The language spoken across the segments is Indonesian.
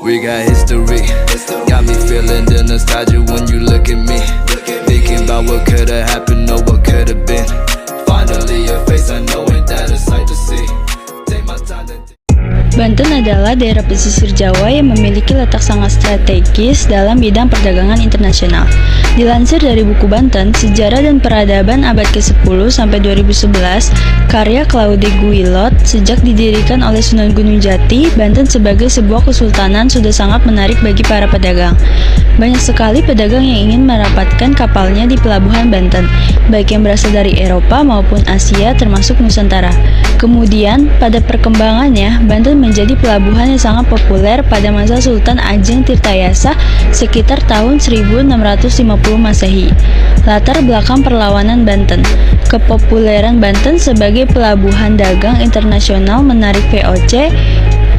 We got history, got me feeling the nostalgia when you look at me. Thinking about what could've happened or what could've been. Finally your face, I know ain't that a sight to see. Take my time to Banten adalah daerah pesisir Jawa yang memiliki letak sangat strategis dalam bidang perdagangan internasional. Dilansir dari buku Banten, Sejarah dan Peradaban abad ke-10 sampai 2011, karya Claude Guillot, sejak didirikan oleh Sunan Gunung Jati, Banten sebagai sebuah kesultanan sudah sangat menarik bagi para pedagang. Banyak sekali pedagang yang ingin merapatkan kapalnya di pelabuhan Banten, baik yang berasal dari Eropa maupun Asia termasuk Nusantara. Kemudian, pada perkembangannya, Banten menjadi pelabuhan yang sangat populer pada masa Sultan Ajeng Tirtayasa sekitar tahun 1650 Masehi. Latar belakang perlawanan Banten. Kepopuleran Banten sebagai pelabuhan dagang internasional menarik VOC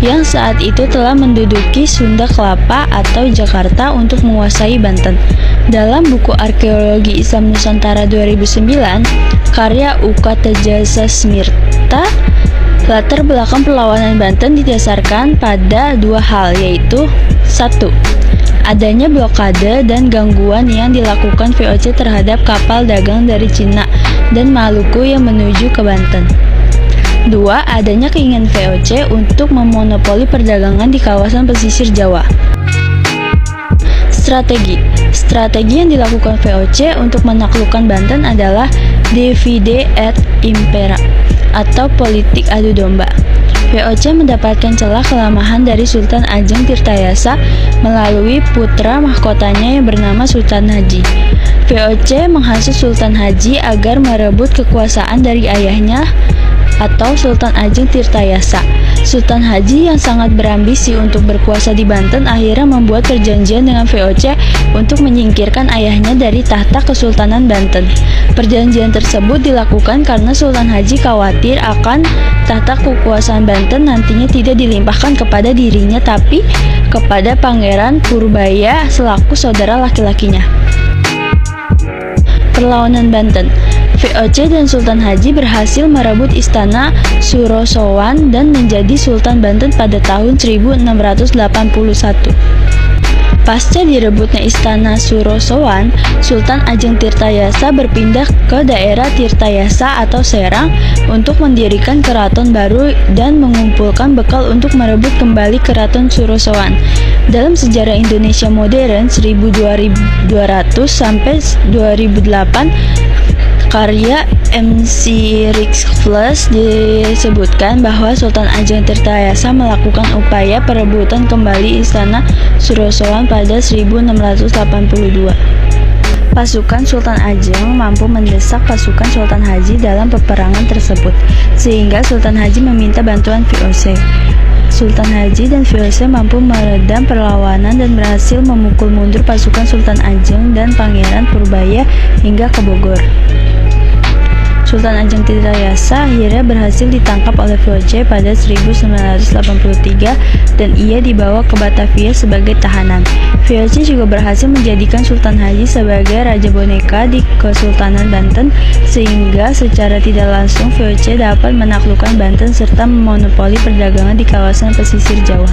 yang saat itu telah menduduki Sunda Kelapa atau Jakarta untuk menguasai Banten. Dalam buku Arkeologi Islam Nusantara 2009, karya Uka Tejasa Smirta, latar belakang perlawanan Banten didasarkan pada dua hal, yaitu 1. Adanya blokade dan gangguan yang dilakukan VOC terhadap kapal dagang dari Cina dan Maluku yang menuju ke Banten. 2. Adanya keinginan VOC untuk memonopoli perdagangan di kawasan pesisir Jawa. Strategi yang dilakukan VOC untuk menaklukkan Banten adalah divide et impera atau politik adu domba. VOC mendapatkan celah kelemahan dari Sultan Ajeng Tirtayasa melalui putra mahkotanya yang bernama Sultan Haji. VOC menghasut Sultan Haji agar merebut kekuasaan dari ayahnya atau Sultan Ajeng Tirtayasa. Sultan Haji yang sangat berambisi untuk berkuasa di Banten akhirnya membuat perjanjian dengan VOC untuk menyingkirkan ayahnya dari tahta Kesultanan Banten. Perjanjian tersebut dilakukan karena Sultan Haji khawatir akan tahta kekuasaan Banten nantinya tidak dilimpahkan kepada dirinya tapi kepada Pangeran Purbaya selaku saudara laki-lakinya. Perlawanan Banten. VOC dan Sultan Haji berhasil merebut istana Surosowan dan menjadi Sultan Banten pada tahun 1681. Pasca direbutnya istana Surosowan, Sultan Ajeng Tirtayasa berpindah ke daerah Tirtayasa atau Serang untuk mendirikan keraton baru dan mengumpulkan bekal untuk merebut kembali keraton Surosowan. Dalam sejarah Indonesia modern 1200 sampai 2008, karya MC Rixfluss disebutkan bahwa Sultan Ajeng Tirtayasa melakukan upaya perebutan kembali istana Surosowan pada 1682. Pasukan Sultan Ajeng mampu mendesak pasukan Sultan Haji dalam peperangan tersebut, sehingga Sultan Haji meminta bantuan VOC. Sultan Haji dan VOC mampu meredam perlawanan dan berhasil memukul mundur pasukan Sultan Ajeng dan Pangeran Purbaya hingga ke Bogor. Sultan Ajeng Tirtayasa akhirnya berhasil ditangkap oleh VOC pada 1983 dan ia dibawa ke Batavia sebagai tahanan. VOC juga berhasil menjadikan Sultan Haji sebagai Raja Boneka di Kesultanan Banten, sehingga secara tidak langsung VOC dapat menaklukkan Banten serta memonopoli perdagangan di kawasan pesisir Jawa.